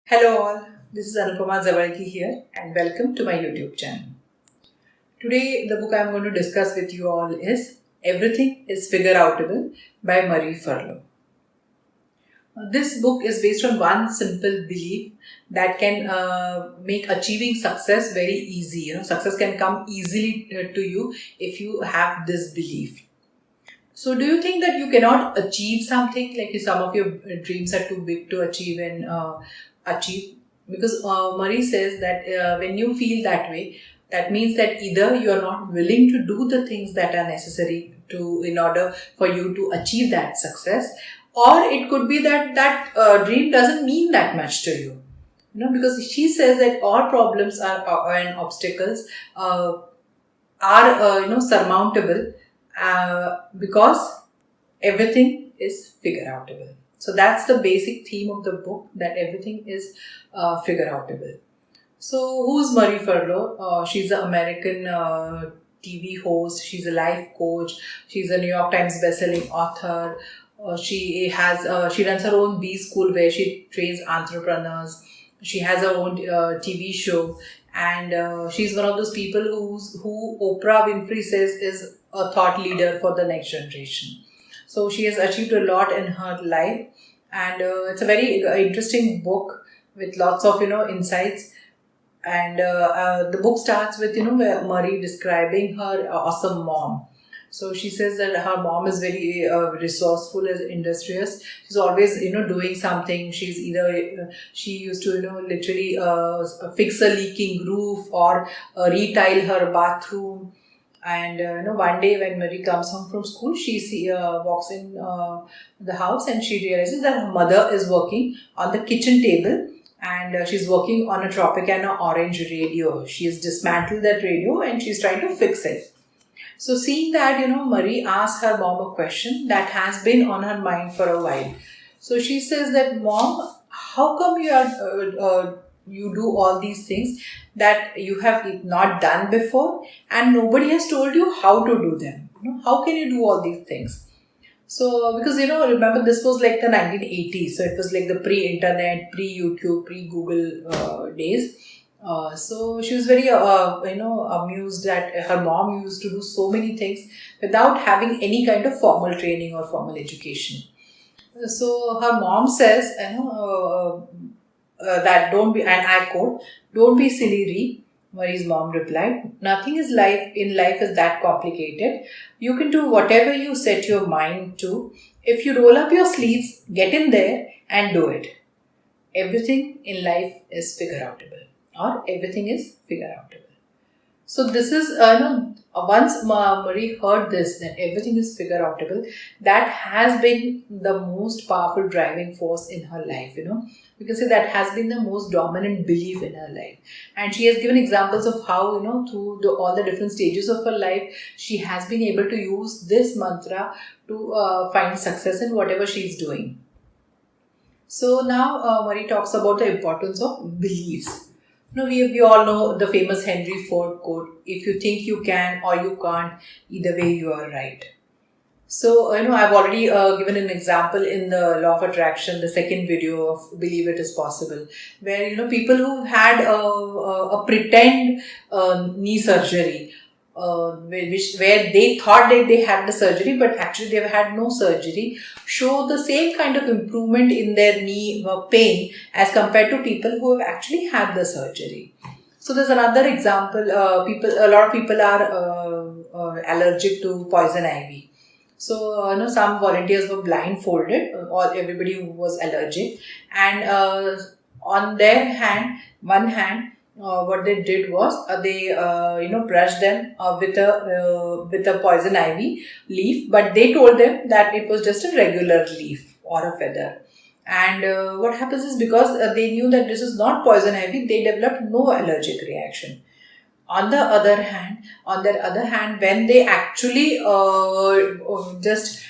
Hello all, this is Anupama Zavalki here and welcome to my YouTube channel. Today the book I am going to discuss with you all is Everything is Figureoutable by Marie Forleo. This book is based on one simple belief that can make achieving success very easy. Success can come easily to you if you have this belief. So, do you think that you cannot achieve something, like some of your dreams are too big to achieve and achieve? Because Marie says that when you feel that way, that means that either you are not willing to do the things that are necessary to in order for you to achieve that success, or it could be that dream doesn't mean that much to you. Because she says that all problems and obstacles are surmountable because everything is figure outable. So that's the basic theme of the book, that everything is figure outable. So who's Marie Forleo? She's an American TV host. She's a life coach. She's a New York Times bestselling author. She runs her own B school where she trains entrepreneurs. She has her own TV show, and she's one of those people who Oprah Winfrey says is a thought leader for the next generation. So she has achieved a lot in her life, and it's a very interesting book with lots of insights. And the book starts with where Marie describing her awesome mom. So she says that her mom is very resourceful and industrious. She's always doing something. She's either she used to literally fix a leaking roof or retile her bathroom. And one day when Marie comes home from school, she walks in the house and she realizes that her mother is working on the kitchen table, and she's working on a Tropicana orange radio. She has dismantled that radio and she's trying to fix it. So seeing that, Marie asks her mom a question that has been on her mind for a while. So she says that, Mom, how come you do all these things that you have not done before, and nobody has told you how to do them? How can you do all these things? So, because remember, this was like the 1980s, so it was like the pre-internet, pre-YouTube, pre-Google days. So she was very amused that her mom used to do so many things without having any kind of formal training or formal education. So her mom says, that don't be, and I quote, "Don't be silly, Ree." Marie's mom replied, "Nothing is life is that complicated. You can do whatever you set your mind to. If you roll up your sleeves, get in there and do it. Everything in life is figure outable, or everything is figure outable." So this is, once Marie heard this, that everything is figure outable, that has been the most powerful driving force in her life. We can say that has been the most dominant belief in her life. And she has given examples of how, through all the different stages of her life, she has been able to use this mantra to find success in whatever she's doing. So now Marie talks about the importance of beliefs. We all know the famous Henry Ford quote, "If you think you can or you can't, either way you are right." So, I've already given an example in the Law of Attraction, the second video of Believe It Is Possible, where, people who had a pretend knee surgery, where they thought that they had the surgery, but actually they've had no surgery, show the same kind of improvement in their knee pain as compared to people who have actually had the surgery. So there's another example. A lot of people are allergic to poison ivy. So, some volunteers were blindfolded, everybody who was allergic, and on their one hand, what they did was they brushed them with a poison ivy leaf, but they told them that it was just a regular leaf or a feather. And what happens is, because they knew that this is not poison ivy, they developed no allergic reaction. On the other hand, when they actually just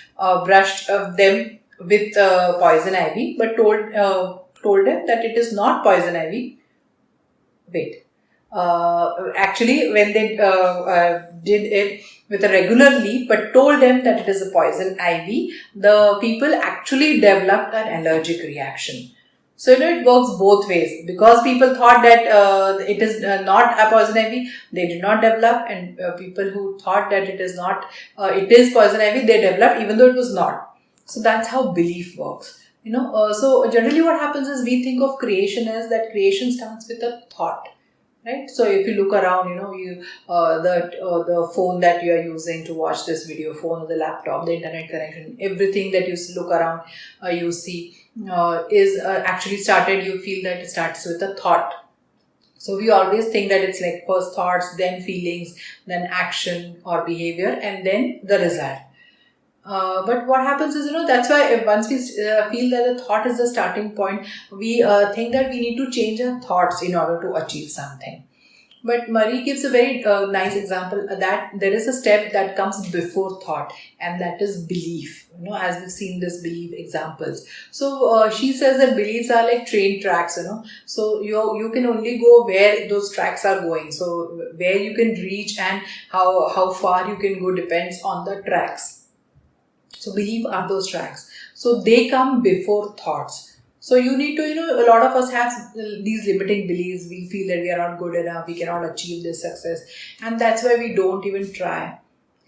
brushed them with poison ivy, but told them that it is not poison ivy. Wait. Actually, when they did it with a regular leaf, but told them that it is a poison ivy, the people actually developed an allergic reaction. So, it works both ways. Because people thought that it is not a poison ivy, they did not develop. And people who thought that it is not, it is poison ivy, they developed even though it was not. So, that's how belief works. So generally what happens is we think of creation as that creation starts with a thought. Right. So if you look around, the phone that you are using to watch this video, phone or the laptop, the internet connection, everything that you look around, you see is actually started. You feel that it starts with a thought. So we always think that it's like first thoughts, then feelings, then action or behavior, and then the result. But what happens is, that's why once we feel that the thought is the starting point, we think that we need to change our thoughts in order to achieve something. But Marie gives a very nice example that there is a step that comes before thought, and that is belief. As we've seen this belief examples. So she says that beliefs are like train tracks. So you can only go where those tracks are going. So where you can reach and how far you can go depends on the tracks. So belief are those tracks. So they come before thoughts. So you need to, a lot of us have these limiting beliefs. We feel that we are not good enough. We cannot achieve this success. And that's why we don't even try.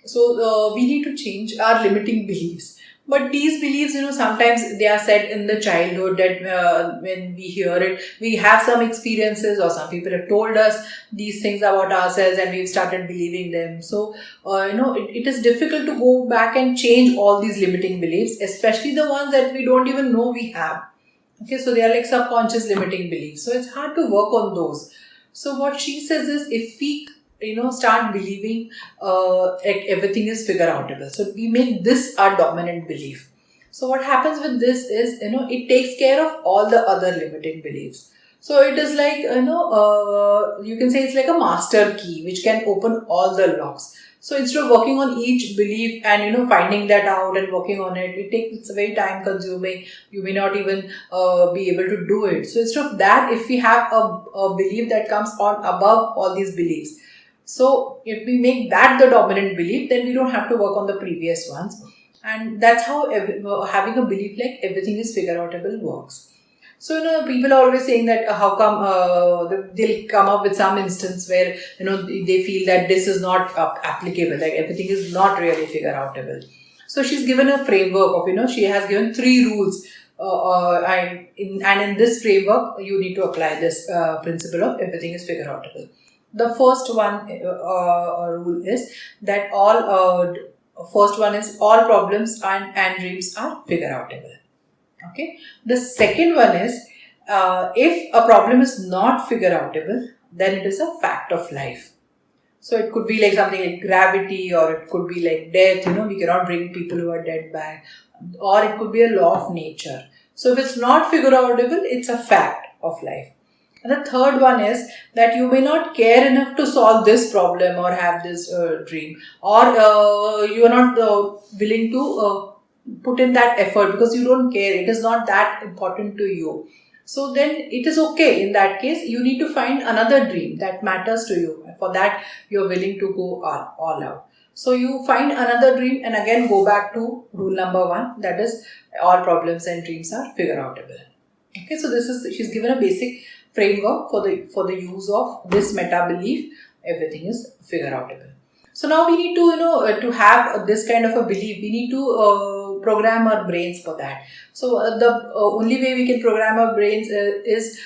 So we need to change our limiting beliefs. But these beliefs, sometimes they are set in the childhood that when we hear it, we have some experiences or some people have told us these things about ourselves and we've started believing them. So, it is difficult to go back and change all these limiting beliefs, especially the ones that we don't even know we have. Okay, so they are like subconscious limiting beliefs. So it's hard to work on those. So what she says is if we start believing like everything is figure outable. So we make this our dominant belief. So what happens with this is, it takes care of all the other limiting beliefs. So it is like, you can say it's like a master key which can open all the locks. So instead of working on each belief and, finding that out and working on it, it's very time consuming. You may not even be able to do it. So instead of that, if we have a belief that comes on above all these beliefs, so if we make that the dominant belief, then we don't have to work on the previous ones. And that's how having a belief like everything is figure outable works. So, people are always saying that how come they'll come up with some instance where, they feel that this is not applicable, like everything is not really figure outable. So she's given a framework of, she has given 3 rules. And in this framework, you need to apply this principle of everything is figure outable. The first one rule is that all problems and dreams are figure outable. Okay. The second one is if a problem is not figure outable, then it is a fact of life. So it could be like something like gravity, or it could be like death. We cannot bring people who are dead back, or it could be a law of nature. So if it's not figure outable, it's a fact of life. And the third one is that you may not care enough to solve this problem or have this dream, or you are not willing to put in that effort because you don't care. It is not that important to you. So then it is okay. In that case, you need to find another dream that matters to you. For that, you're willing to go all out. So you find another dream and again go back to rule number 1. That is, all problems and dreams are figure outable. Okay, so she's given a basic framework for the use of this meta belief. Everything is figure outable. So now we need to to have this kind of a belief. We need to program our brains for that. So the only way we can program our brains is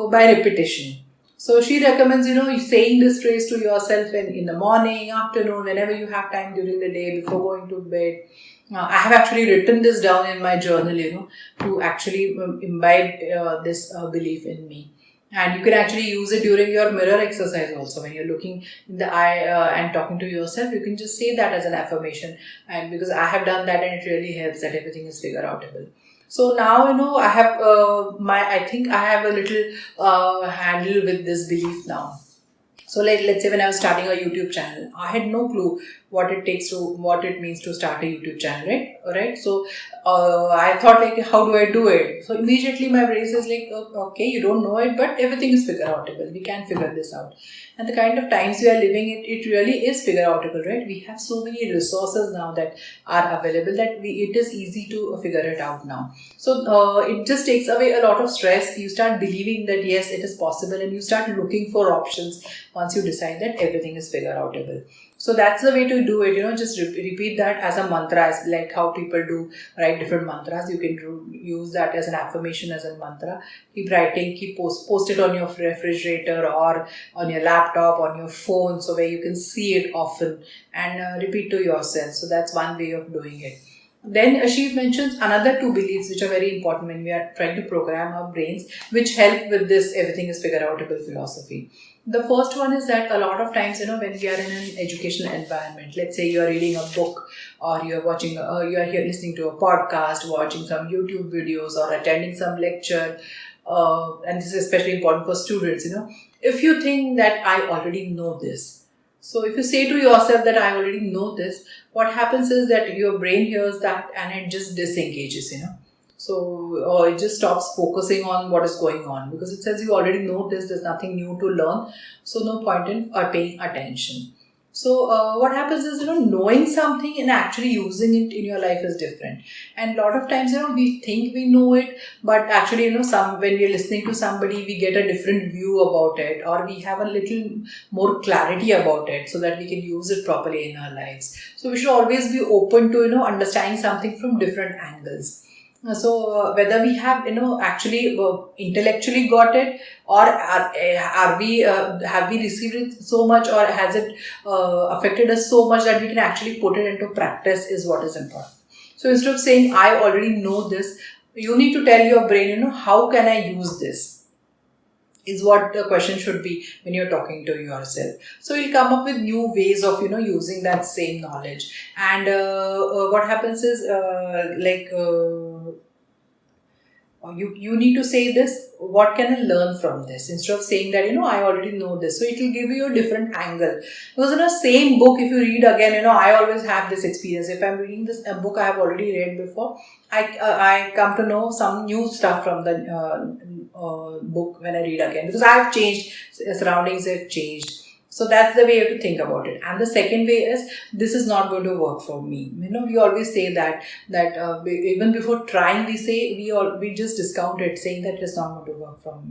by repetition. So she recommends saying this phrase to yourself in the morning, afternoon, whenever you have time during the day before going to bed. I have actually written this down in my journal, to actually imbibe this belief in me. And you can actually use it during your mirror exercise also. When you're looking in the eye and talking to yourself, you can just say that as an affirmation. And because I have done that and it really helps, that everything is figure outable. So now, I have I think I have a little handle with this belief now. So let's say when I was starting a YouTube channel, I had no clue what it means to start a YouTube channel, right? Alright. So I thought like, how do I do it? So immediately my brain says like, okay, you don't know it, but everything is figure outable. We can figure this out. And the kind of times we are living, it really is figure outable, right? We have so many resources now that are available that it is easy to figure it out now. So it just takes away a lot of stress. You start believing that yes, it is possible, and you start looking for options once you decide that everything is figure outable. So that's the way to do it, just repeat that as a mantra, as like how people do write different mantras. You can use that as an affirmation, as a mantra. Keep writing, post it on your refrigerator or on your laptop, on your phone, so where you can see it often, and repeat to yourself. So that's one way of doing it. Then she mentions another two beliefs which are very important when we are trying to program our brains, which help with this everything is figure outable philosophy. The first one is that a lot of times, when we are in an educational environment, let's say you are reading a book, or you are watching, you are here listening to a podcast, watching some YouTube videos, or attending some lecture, and this is especially important for students, if you think that I already know this. So if you say to yourself that I already know this, what happens is that your brain hears that and it just disengages, So, or it just stops focusing on what is going on, because it says you already know this, there's nothing new to learn. So no point in paying attention. So what happens is, knowing something and actually using it in your life is different. And a lot of times, we think we know it, but actually, when we're listening to somebody, we get a different view about it, or we have a little more clarity about it so that we can use it properly in our lives. So we should always be open to, understanding something from different angles. So whether we have actually intellectually got it, or are we have we received it so much, or has it affected us so much that we can actually put it into practice, is what is important. So instead of saying I already know this, you need to tell your brain, how can I use this, is what the question should be when you're talking to yourself. So you'll come up with new ways of using that same knowledge. And what happens is you need to say this, what can I learn from this, instead of saying that I already know this. So it will give you a different angle, because in a same book, if you read again, I always have this experience. If I'm reading this a book I have already read before, I come to know some new stuff from the book when I read again, because I have changed, surroundings have changed. So that's the way you have to think about it. And the second way is, this is not going to work for me. We always say that even before trying, we say we just discount it, saying that it's not going to work for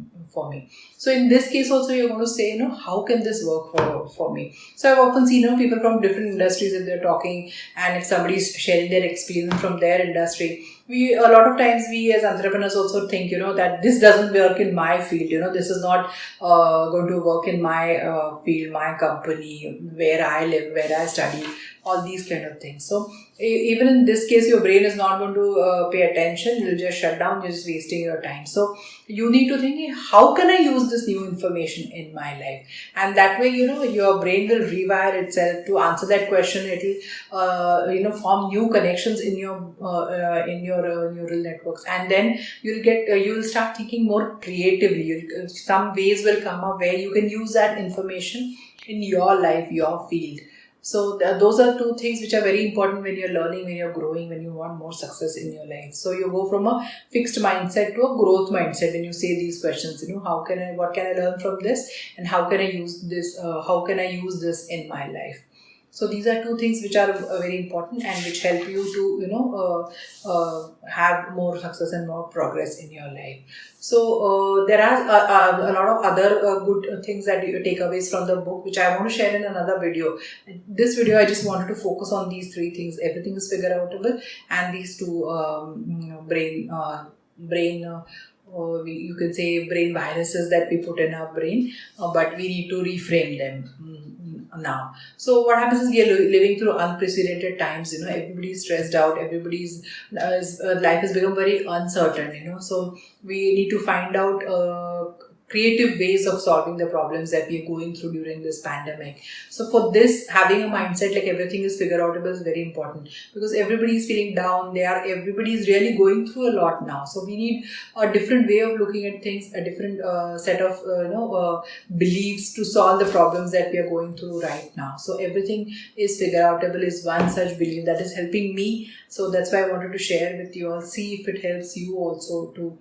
me. So in this case also, you're going to say, how can this work for me? So I've often seen people from different industries, if they're talking, and if somebody is sharing their experience from their industry, a lot of times we as entrepreneurs also think, that this doesn't work in my field, this is not going to work in my field, my company, where I live, where I study, all these kind of things. So even in this case, your brain is not going to pay attention, you'll just shut down, you're just wasting your time. So you need to think, how can I use this new information in my life? And that way, your brain will rewire itself to answer that question. It will form new connections in your neural networks, and then you'll start thinking more creatively. Some ways will come up where you can use that information in your life, your field. So those are two things which are very important when you're learning, when you're growing, when you want more success in your life. So you go from a fixed mindset to a growth mindset when you say these questions. What can I learn from this, and how can I use this? How can I use this in my life? So these are two things which are very important and which help you to have more success and more progress in your life. So there are a lot of other good things that you take away from the book, which I want to share in another video. This video I just wanted to focus on these three things: everything is figure outable, and these two you can say brain viruses that we put in our brain, but we need to reframe them now. So what happens is, we are living through unprecedented times. Everybody's stressed out, everybody's life has become very uncertain. So we need to find out creative ways of solving the problems that we are going through during this pandemic. So for this, having a mindset like everything is figure outable is very important, because everybody is feeling down. Everybody is really going through a lot now. So we need a different way of looking at things, a different set of beliefs to solve the problems that we are going through right now. So everything is figure outable is one such belief that is helping me. So that's why I wanted to share with you all. See if it helps you also to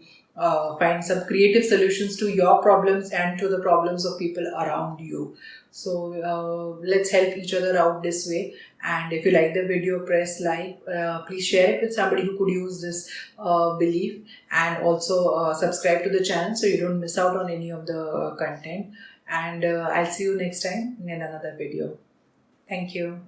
find some creative solutions to your problems and to the problems of people around you. So let's help each other out this way. And if you like the video, press like. Please share it with somebody who could use this belief, and also subscribe to the channel so you don't miss out on any of the content. And I'll see you next time in another video. Thank you.